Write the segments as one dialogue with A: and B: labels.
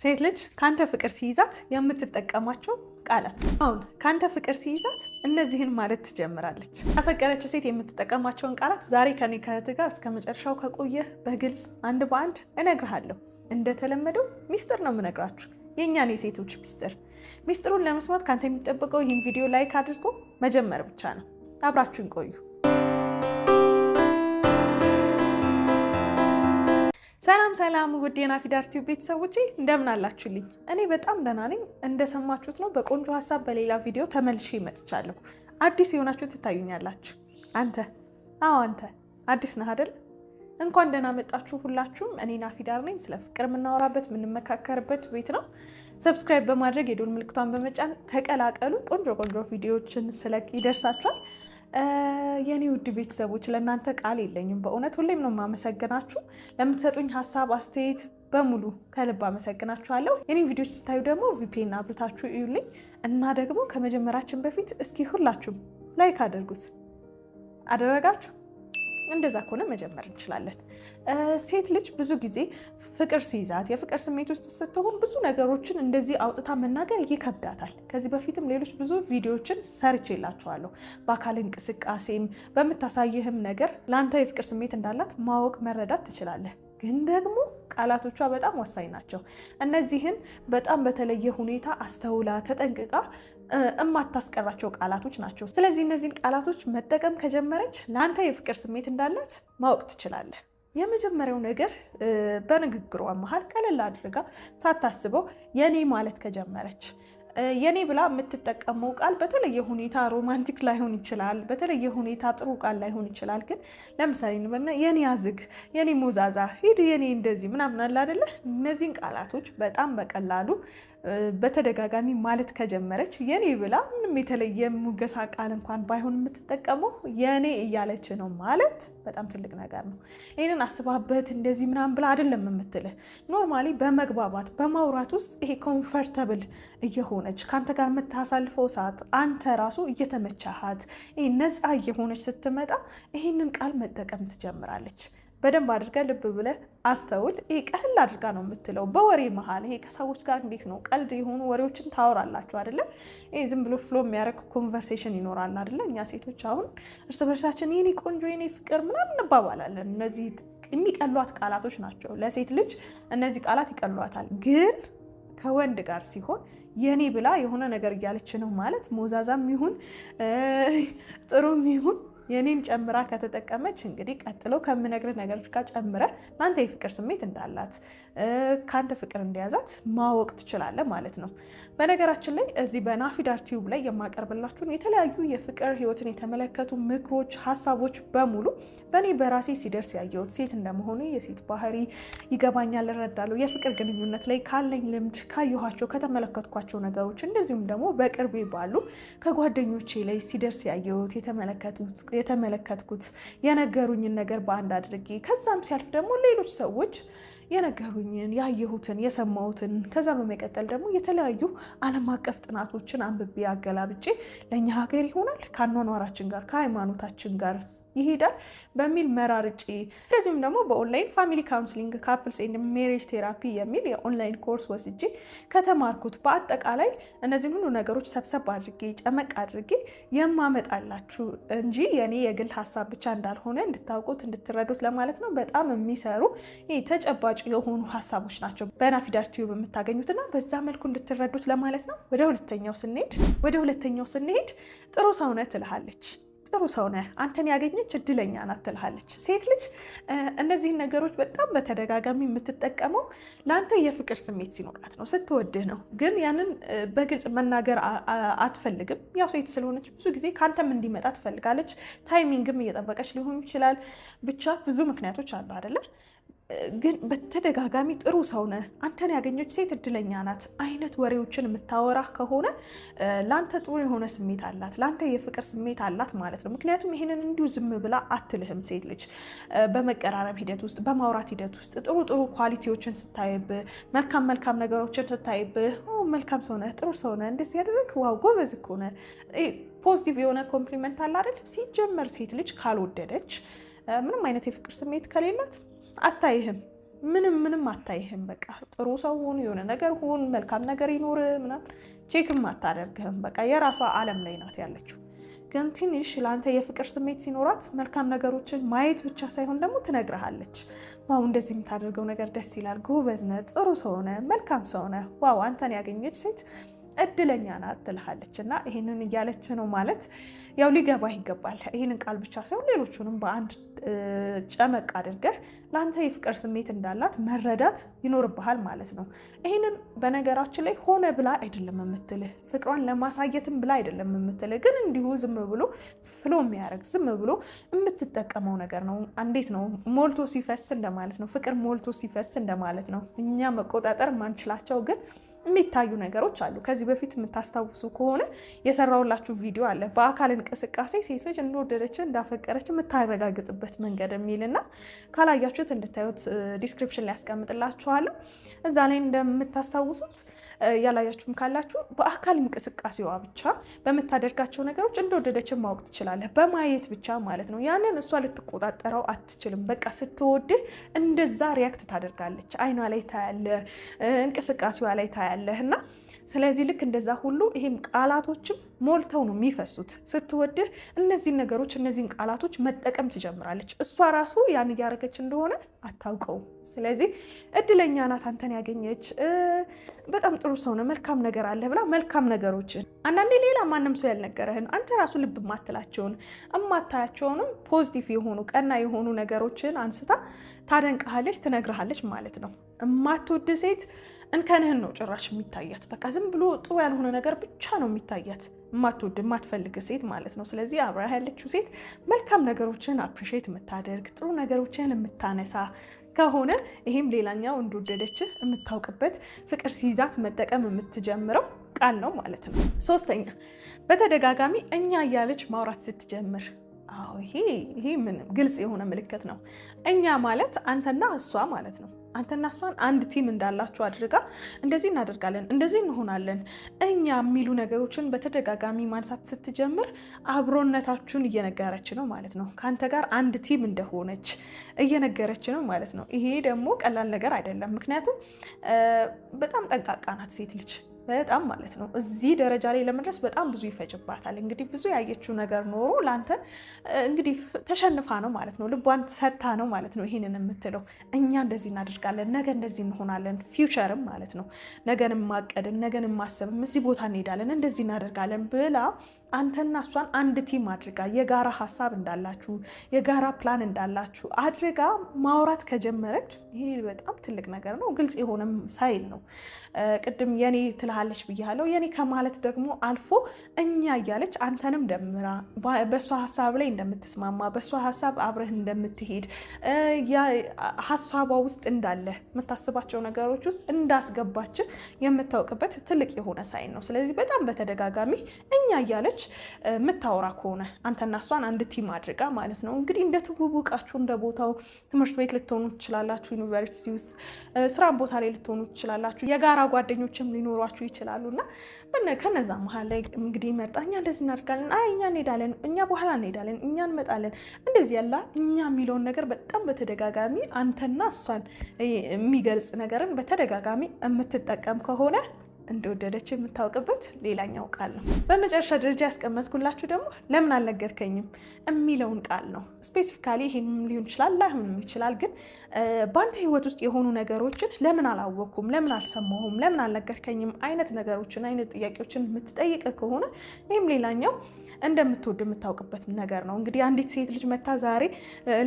A: ሴት ልጅ ካንተ ፍቅር ሲይዛት የምትጠቀማቸው ቃላት። አሁን ካንተ ፍቅር ሲይዛት እነዚህን ማለት ትጀምራለች። ያፈቀረች ሴት የምትጠቀማቸውን ቃላት ዛሬ ከኔ ከእህትህ ጋር እስከ መጨረሻው ከቆየህ በግልጽ አንድ በአንድ እነግርሃለሁ። እንደተለመደው ሚስጥር ነው የምነግራችሁ፣ የእኛን የሴቶች ሚስጥር። ሚስጥሩን ለመስማት ካንተ የሚጠበቀው ይህን ቪዲዮ ላይክ አድርጎ መጀመር ብቻ ነው። አብራችሁን ቆዩ። ሰላም ሰላም፣ ውድ የናፊዳር ቲዩብ ቤተሰቦቼ እንደምን አላችሁልኝ? እኔ በጣም ደህና ነኝ። እንደሰማችሁት ነው በቆንጆ ሀሳብ በሌላ ቪዲዮ ተመልሼ መጥቻለሁ። አዲስ የሆናችሁ ትታዩኛላችሁ። አንተ አዲስ ነህ አይደል? እንኳን ደህና መጣችሁ ሁላችሁም። እኔ ናፊዳር ነኝ። ስለ ፍቅር የምናወራበት የምንመካከርበት ቤት ነው። ሰብስክራይብ በማድረግ የደወል ምልክቷን በመጫን ተቀላቀሉ። ቆንጆ ስለቅ ይደርሳችኋል። የኔ ውድ ቤተሰቦች ለእናንተ ቃል የለኝም። በእውነት ሁሌም ነው የማመሰግናችሁ። ለምትሰጡኝ ሀሳብ አስተያየት በሙሉ ከልብ አመሰግናችኋለሁ። የኔ ቪዲዮች ስታዩ ደግሞ ቪፒኤን አብርታችሁ እዩልኝ እና ደግሞ ከመጀመራችን በፊት እስኪ ሁላችሁም ላይክ አድርጉት። አደረጋችሁ? እንደዛ ከሆነ መጀመር እንችላለን። ሴት ልጅ ብዙ ጊዜ ፍቅር ሲይዛት የፍቅር ስሜት ውስጥ ስትሆን ብዙ ነገሮችን እንደዚህ አውጥታ መናገር ይከብዳታል። ከዚህ በፊትም ሌሎች ብዙ ቪዲዮዎችን ሰርቼላችኋለሁ። በአካል እንቅስቃሴም በምታሳይህም ነገር ለአንተ የፍቅር ስሜት እንዳላት ማወቅ መረዳት ትችላለህ። ግን ደግሞ ቃላቶቿ በጣም ወሳኝ ናቸው። እነዚህን በጣም በተለየ ሁኔታ አስተውላ ተጠንቅቃ እማታስቀራቸው ቃላቶች ናቸው። ስለዚህ እነዚህን ቃላቶች መጠቀም ከጀመረች ለአንተ የፍቅር ስሜት እንዳላት ማወቅ ትችላለህ። የመጀመሪያው ነገር በንግግሯ መሀል ቀለል አድርጋ ሳታስበው የኔ ማለት ከጀመረች። የኔ ብላ የምትጠቀመው ቃል በተለየ ሁኔታ ሮማንቲክ ላይሆን ይችላል፣ በተለየ ሁኔታ ጥሩ ቃል ላይሆን ይችላል። ግን ለምሳሌ የኔ አዝግ፣ የኔ ሞዛዛ፣ ሂድ፣ የኔ እንደዚህ ምናምን አለ አይደለ? እነዚህን ቃላቶች በጣም በቀላሉ በተደጋጋሚ ማለት ከጀመረች የኔ ብላ ምንም የተለየ ሙገሳ ቃል እንኳን ባይሆን የምትጠቀመው የኔ እያለች ነው ማለት በጣም ትልቅ ነገር ነው። ይህንን አስባበት እንደዚህ ምናምን ብላ አይደለም የምትልህ። ኖርማሊ በመግባባት በማውራት ውስጥ ይሄ ኮምፈርተብል እየሆነች ከአንተ ጋር የምታሳልፈው ሰዓት አንተ ራሱ እየተመቻሃት ነፃ እየሆነች ስትመጣ ይህንን ቃል መጠቀም ትጀምራለች። በደንብ አድርጋ ልብ ብለህ አስተውል። ይሄ ቀለል አድርጋ ነው የምትለው በወሬ መሀል። ይሄ ከሰዎች ጋር እንዴት ነው ቀልድ የሆኑ ወሬዎችን ታወራላችሁ አይደለ? ይሄ ዝም ብሎ ፍሎ የሚያደርግ ኮንቨርሴሽን ይኖራል አይደለ? እኛ ሴቶች አሁን እርስ በርሳችን የኔ ቆንጆ የኔ ፍቅር ምናምን እንባባላለን። እነዚህ የሚቀሏት ቃላቶች ናቸው። ለሴት ልጅ እነዚህ ቃላት ይቀሏታል። ግን ከወንድ ጋር ሲሆን የኔ ብላ የሆነ ነገር እያለች ነው ማለት ሞዛዛም ይሁን ጥሩም ይሁን የኔን ጨምራ ከተጠቀመች እንግዲህ ቀጥሎ ከምነግርህ ነገሮች ጋር ጨምረ ለአንተ የፍቅር ስሜት እንዳላት ከአንተ ፍቅር እንደያዛት ማወቅ ትችላለህ ማለት ነው። በነገራችን ላይ እዚህ በናፊዳር ቲዩብ ላይ የማቀርብላችሁን የተለያዩ የፍቅር ህይወትን የተመለከቱ ምክሮች፣ ሀሳቦች በሙሉ በእኔ በራሴ ሲደርስ ያየሁት ሴት እንደመሆኑ የሴት ባህሪ ይገባኛል፣ እረዳለሁ። የፍቅር ግንኙነት ላይ ካለኝ ልምድ፣ ካየኋቸው ከተመለከትኳቸው ነገሮች እንደዚሁም ደግሞ በቅርቤ ባሉ ከጓደኞቼ ላይ ሲደርስ ያየሁት የተመለከትኩት የነገሩኝን ነገር በአንድ አድርጌ ከዛም ሲያልፍ ደግሞ ሌሎች ሰዎች የነገሩኝን ያየሁትን የሰማሁትን ከዛ በመቀጠል ደግሞ የተለያዩ ዓለም አቀፍ ጥናቶችን አንብቤ አገላብጬ ለእኛ ሀገር ይሆናል ከአኗኗራችን ጋር ከሃይማኖታችን ጋር ይሄዳል በሚል መራርጬ እንደዚሁም ደግሞ በኦንላይን ፋሚሊ ካውንስሊንግ ካፕልስ ኤንድ ሜሬጅ ቴራፒ የሚል የኦንላይን ኮርስ ወስጄ ከተማርኩት በአጠቃላይ እነዚህን ሁሉ ነገሮች ሰብሰብ አድርጌ ጨመቅ አድርጌ የማመጣላችሁ እንጂ የኔ የግል ሀሳብ ብቻ እንዳልሆነ እንድታውቁት እንድትረዱት ለማለት ነው። በጣም የሚሰሩ ተጨባጭ የሆኑ ሀሳቦች ናቸው በናፊዳር ቲዩብ የምታገኙትና በዛ መልኩ እንድትረዱት ለማለት ነው። ወደ ሁለተኛው ስንሄድ ጥሩ ሰው ነህ ትልሃለች። ጥሩ ሰው ነህ፣ አንተን ያገኘች እድለኛ ናት ትልሃለች። ሴት ልጅ እነዚህን ነገሮች በጣም በተደጋጋሚ የምትጠቀመው ለአንተ የፍቅር ስሜት ሲኖራት ነው፣ ስትወድህ ነው። ግን ያንን በግልጽ መናገር አትፈልግም። ያው ሴት ስለሆነች ብዙ ጊዜ ከአንተም እንዲመጣ ትፈልጋለች። ታይሚንግም እየጠበቀች ሊሆን ይችላል። ብቻ ብዙ ምክንያቶች አሉ አይደለ? ግን በተደጋጋሚ ጥሩ ሰው ነህ፣ አንተን ያገኘች ሴት እድለኛ ናት አይነት ወሬዎችን የምታወራ ከሆነ ለአንተ ጥሩ የሆነ ስሜት አላት፣ ለአንተ የፍቅር ስሜት አላት ማለት ነው። ምክንያቱም ይህንን እንዲሁ ዝም ብላ አትልህም። ሴት ልጅ በመቀራረብ ሂደት ውስጥ በማውራት ሂደት ውስጥ ጥሩ ኳሊቲዎችን ስታይብህ፣ መልካም ነገሮችን ስታይብህ፣ መልካም ሰው ነህ፣ ጥሩ ሰው ነህ፣ እንደዚህ ያደረግ ዋው ጎበዝ እኮ ነህ፣ ፖዚቲቭ የሆነ ኮምፕሊመንት አለ አይደለም? ሲጀመር ሴት ልጅ ካልወደደች ምንም አይነት የፍቅር ስሜት ከሌላት አታይህም። ምንም አታይህም። በቃ ጥሩ ሰው ሁን፣ የሆነ ነገር ሁን፣ መልካም ነገር ይኖር ምናምን ቼክም አታደርግህም። በቃ የራሷ ዓለም ላይ ናት ያለችው። ግን ትንሽ ለአንተ የፍቅር ስሜት ሲኖራት መልካም ነገሮችን ማየት ብቻ ሳይሆን ደግሞ ትነግርሃለች። ዋው እንደዚህ የምታደርገው ነገር ደስ ይላል፣ ጎበዝ ነህ፣ ጥሩ ሰው ነህ፣ መልካም ሰው ነህ፣ ዋው አንተን ያገኘች ሴት እድለኛ ናት ትልሃለች። እና ይህንን እያለች ነው ማለት ያው ሊገባህ ይገባል። ይህንን ቃል ብቻ ሳይሆን ሌሎቹንም በአንድ ጨመቅ አድርገህ ለአንተ የፍቅር ስሜት እንዳላት መረዳት ይኖርብሃል ማለት ነው። ይህንን በነገራችን ላይ ሆነ ብላ አይደለም የምትልህ፣ ፍቅሯን ለማሳየትም ብላ አይደለም የምትልህ፣ ግን እንዲሁ ዝም ብሎ ፍሎ የሚያደርግ ዝም ብሎ የምትጠቀመው ነገር ነው። እንዴት ነው? ሞልቶ ሲፈስ እንደማለት ነው። ፍቅር ሞልቶ ሲፈስ እንደማለት ነው። እኛ መቆጣጠር ማንችላቸው ግን የሚታዩ ነገሮች አሉ። ከዚህ በፊት የምታስታውሱ ከሆነ የሰራውላችሁ ቪዲዮ አለ፣ በአካል እንቅስቃሴ ሴት ልጅ እንደወደደች እንዳፈቀረች የምታረጋግጥበት መንገድ የሚልና ካላያችሁት እንድታዩት ዲስክሪፕሽን ላይ ያስቀምጥላችኋለሁ። እዛ ላይ እንደምታስታውሱት ያላያችሁም ካላችሁ በአካል እንቅስቃሴዋ ብቻ በምታደርጋቸው ነገሮች እንደወደደችን ማወቅ ትችላለህ፣ በማየት ብቻ ማለት ነው። ያንን እሷ ልትቆጣጠረው አትችልም። በቃ ስትወድህ እንደዛ ሪያክት ታደርጋለች። አይኗ ላይ ታያለህ፣ እንቅስቃሴዋ ላይ ታያለህ። እና ስለዚህ ልክ እንደዛ ሁሉ ይሄም ቃላቶችም ሞልተው ነው የሚፈሱት። ስትወድህ እነዚህን ነገሮች እነዚህን ቃላቶች መጠቀም ትጀምራለች። እሷ ራሱ ያን እያደረገች እንደሆነ አታውቀውም። ስለዚህ እድለኛ ናት አንተን ያገኘች፣ በጣም ጥሩ ሰው ነው፣ መልካም ነገር አለ ብላ መልካም ነገሮችን አንዳንዴ ሌላ ማንም ሰው ያልነገረህን አንተ ራሱ ልብ የማትላቸውን እማታያቸውንም ፖዚቲቭ የሆኑ ቀና የሆኑ ነገሮችን አንስታ ታደንቅሃለች፣ ትነግርሃለች ማለት ነው። እማትወድ ሴት እንከንህን ነው ጭራሽ የሚታያት። በቃ ዝም ብሎ ጥሩ ያልሆነ ነገር ብቻ ነው የሚታያት፣ የማትወድ የማትፈልግ ሴት ማለት ነው። ስለዚህ አብራ ያለችው ሴት መልካም ነገሮችን አፕሪሼት የምታደርግ ጥሩ ነገሮችን የምታነሳ ከሆነ ይሄም ሌላኛው እንደወደደችህ የምታውቅበት ፍቅር ሲይዛት መጠቀም የምትጀምረው ቃል ነው ማለት ነው። ሶስተኛ በተደጋጋሚ እኛ እያለች ማውራት ስትጀምር። አዎ ይሄ ምን ግልጽ የሆነ ምልክት ነው። እኛ ማለት አንተና እሷ ማለት ነው። አንተና እሷን አንድ ቲም እንዳላችሁ አድርጋ እንደዚህ እናደርጋለን፣ እንደዚህ እንሆናለን እኛ የሚሉ ነገሮችን በተደጋጋሚ ማንሳት ስትጀምር አብሮነታችሁን እየነገረች ነው ማለት ነው። ከአንተ ጋር አንድ ቲም እንደሆነች እየነገረች ነው ማለት ነው። ይሄ ደግሞ ቀላል ነገር አይደለም። ምክንያቱም በጣም ጠንቃቃ ናት ሴት ልጅ በጣም ማለት ነው። እዚህ ደረጃ ላይ ለመድረስ በጣም ብዙ ይፈጅባታል። እንግዲህ ብዙ ያየችው ነገር ኖሮ ለአንተ እንግዲህ ተሸንፋ ነው ማለት ነው። ልቧን ሰታ ነው ማለት ነው ይሄንን የምትለው። እኛ እንደዚህ እናደርጋለን፣ ነገ እንደዚህ እንሆናለን፣ ፊውቸርም ማለት ነው ነገንም ማቀድን ነገንም ማሰብም እዚህ ቦታ እንሄዳለን፣ እንደዚህ እናደርጋለን ብላ አንተና እሷን አንድ ቲም አድርጋ የጋራ ሀሳብ እንዳላችሁ የጋራ ፕላን እንዳላችሁ አድርጋ ማውራት ከጀመረች ይሄ በጣም ትልቅ ነገር ነው። ግልጽ የሆነም ሳይል ነው። ቅድም የኔ ትልሃለች ብያለሁ። የኔ ከማለት ደግሞ አልፎ እኛ እያለች አንተንም ደምራ በእሷ ሀሳብ ላይ እንደምትስማማ በእሷ ሀሳብ አብረህ እንደምትሄድ ሀሳቧ ውስጥ እንዳለ የምታስባቸው ነገሮች ውስጥ እንዳስገባች የምታውቅበት ትልቅ የሆነ ሳይን ነው። ስለዚህ በጣም በተደጋጋሚ እኛ እያለች የምታወራ ከሆነ አንተና እሷን አንድ ቲም አድርጋ ማለት ነው። እንግዲህ እንደ ትውውቃችሁ እንደ ቦታው ትምህርት ቤት ልትሆኑ ትችላላችሁ፣ ዩኒቨርሲቲ ውስጥ ስራን ቦታ ላይ ልትሆኑ ትችላላችሁ፣ የጋራ ጓደኞችም ሊኖሯችሁ ይችላሉ። እና ከነዛ መሀል ላይ እንግዲህ መርጣ እኛ እንደዚህ እናደርጋለን፣ አይ እኛ እንሄዳለን፣ እኛ በኋላ እንሄዳለን፣ እኛ እንመጣለን፣ እንደዚህ ያላ እኛ የሚለውን ነገር በጣም በተደጋጋሚ አንተና እሷን የሚገልጽ ነገርን በተደጋጋሚ የምትጠቀም ከሆነ እንደወደደች የምታውቅበት ሌላኛው ቃል ነው። በመጨረሻ ደረጃ ያስቀመጥኩላችሁ ደግሞ ለምን አልነገርከኝም የሚለውን ቃል ነው። ስፔሲፊካሊ ይሄንም ሊሆን ይችላል ላይሆንም ይችላል። ግን በአንተ ህይወት ውስጥ የሆኑ ነገሮችን ለምን አላወቅኩም፣ ለምን አልሰማሁም፣ ለምን አልነገርከኝም አይነት ነገሮችን አይነት ጥያቄዎችን የምትጠይቅ ከሆነ ይህም ሌላኛው እንደምትወድ የምታውቅበት ነገር ነው። እንግዲህ አንዲት ሴት ልጅ መታ ዛሬ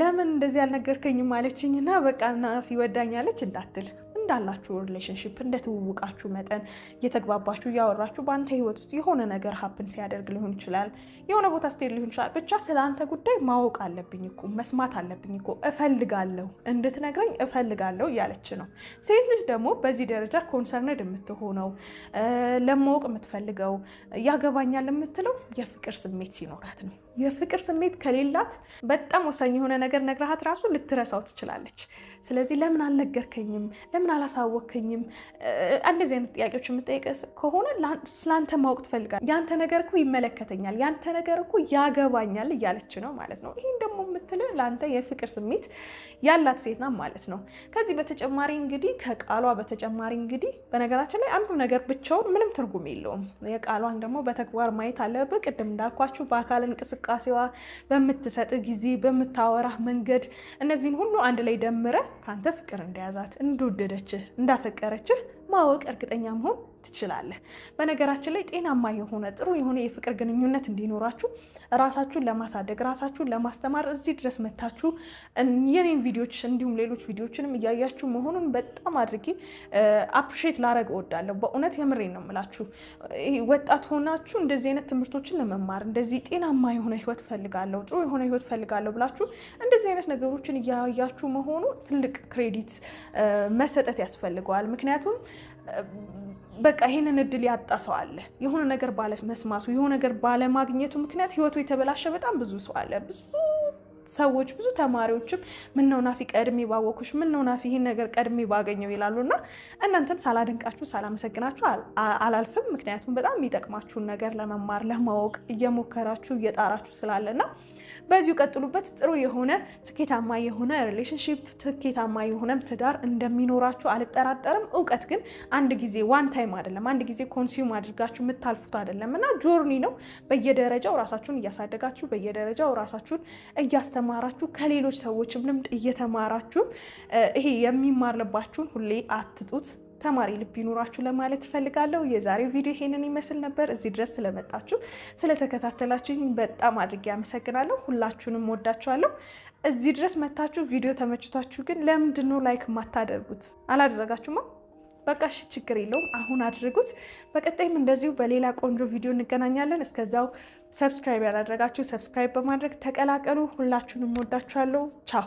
A: ለምን እንደዚህ አልነገርከኝም አለችኝና በቃ ናፊ ወዳኛለች እንዳትል። እንዳላችሁ ሪሌሽንሽፕ እንደተዋወቃችሁ መጠን እየተግባባችሁ እያወራችሁ በአንተ ህይወት ውስጥ የሆነ ነገር ሀፕን ሲያደርግ ሊሆን ይችላል፣ የሆነ ቦታ ስትሄድ ሊሆን ይችላል። ብቻ ስለ አንተ ጉዳይ ማወቅ አለብኝ እኮ መስማት አለብኝ እኮ እፈልጋለሁ፣ እንድትነግረኝ እፈልጋለሁ እያለች ነው። ሴት ልጅ ደግሞ በዚህ ደረጃ ኮንሰርንድ የምትሆነው ለማወቅ የምትፈልገው ያገባኛል የምትለው የፍቅር ስሜት ሲኖራት ነው። የፍቅር ስሜት ከሌላት በጣም ወሳኝ የሆነ ነገር ነግረሃት ራሱ ልትረሳው ትችላለች። ስለዚህ ለምን አልነገርከኝም? ለምን አላሳወከኝም? እንደዚህ አይነት ጥያቄዎች የምጠይቅ ከሆነ ስለአንተ ማወቅ ትፈልጋለች። ያንተ ነገር እኮ ይመለከተኛል፣ ያንተ ነገር እኮ ያገባኛል እያለች ነው ማለት ነው። ይህን ደግሞ የምትልህ ለአንተ የፍቅር ስሜት ያላት ሴት ናት ማለት ነው። ከዚህ በተጨማሪ እንግዲህ ከቃሏ በተጨማሪ እንግዲህ በነገራችን ላይ አንዱ ነገር ብቻውን ምንም ትርጉም የለውም። የቃሏን ደግሞ በተግባር ማየት አለብህ። ቅድም እንዳልኳችሁ በአካል እንቅስቃሴዋ፣ በምትሰጥ ጊዜ፣ በምታወራህ መንገድ እነዚህን ሁሉ አንድ ላይ ደምረ ከአንተ ፍቅር እንደያዛት፣ እንደወደደችህ፣ እንዳፈቀረችህ ማወቅ እርግጠኛ መሆን ትችላለህ። በነገራችን ላይ ጤናማ የሆነ ጥሩ የሆነ የፍቅር ግንኙነት እንዲኖራችሁ ራሳችሁን ለማሳደግ ራሳችሁን ለማስተማር እዚህ ድረስ መታችሁ የኔን ቪዲዮች እንዲሁም ሌሎች ቪዲዮችንም እያያችሁ መሆኑን በጣም አድርጌ አፕሪሼት ላረግ እወዳለሁ። በእውነት የምሬን ነው የምላችሁ። ወጣት ሆናችሁ እንደዚህ አይነት ትምህርቶችን ለመማር እንደዚህ ጤናማ የሆነ ህይወት ፈልጋለሁ፣ ጥሩ የሆነ ህይወት ፈልጋለሁ ብላችሁ እንደዚህ አይነት ነገሮችን እያያችሁ መሆኑ ትልቅ ክሬዲት መሰጠት ያስፈልገዋል። ምክንያቱም በቃ ይሄንን እድል ያጣ ሰው አለ። የሆነ ነገር ባለመስማቱ የሆነ ነገር ባለማግኘቱ ምክንያት ህይወቱ የተበላሸ በጣም ብዙ ሰው አለ። ብዙ ሰዎች ብዙ ተማሪዎችም ምነው ናፊ ቀድሜ ባወኩሽ፣ ምነው ናፊ ይሄን ነገር ቀድሜ ባገኘው ይላሉና እናንተም ሳላደንቃችሁ ሳላመሰግናችሁ አላልፍም። ምክንያቱም በጣም የሚጠቅማችሁን ነገር ለመማር ለማወቅ እየሞከራችሁ እየጣራችሁ ስላለና በዚሁ ቀጥሉበት። ጥሩ የሆነ ስኬታማ የሆነ ሪሌሽንሺፕ ስኬታማ የሆነ ትዳር እንደሚኖራችሁ አልጠራጠርም። እውቀት ግን አንድ ጊዜ ዋን ታይም አይደለም፣ አንድ ጊዜ ኮንሱም አድርጋችሁ የምታልፉት አይደለም እና ጆርኒ ነው። በየደረጃው ራሳችሁን እያሳደጋችሁ በየደረጃው ራሳችሁን እያስተማራችሁ ከሌሎች ሰዎችም ልምድ እየተማራችሁ ይሄ የሚማርልባችሁን ሁሌ አትጡት። ተማሪ ልብ ይኑራችሁ ለማለት እፈልጋለሁ። የዛሬው ቪዲዮ ይሄንን ይመስል ነበር። እዚህ ድረስ ስለመጣችሁ ስለተከታተላችሁኝ በጣም አድርጌ አመሰግናለሁ። ሁላችሁንም ወዳችኋለሁ። እዚህ ድረስ መታችሁ ቪዲዮ ተመችቷችሁ ግን ለምንድን ነው ላይክ የማታደርጉት? አላደረጋችሁማ? በቃ እሺ ችግር የለውም፣ አሁን አድርጉት። በቀጣይም እንደዚሁ በሌላ ቆንጆ ቪዲዮ እንገናኛለን። እስከዛው ሰብስክራይብ ያላደረጋችሁ ሰብስክራይብ በማድረግ ተቀላቀሉ። ሁላችሁንም ወዳችኋለሁ። ቻው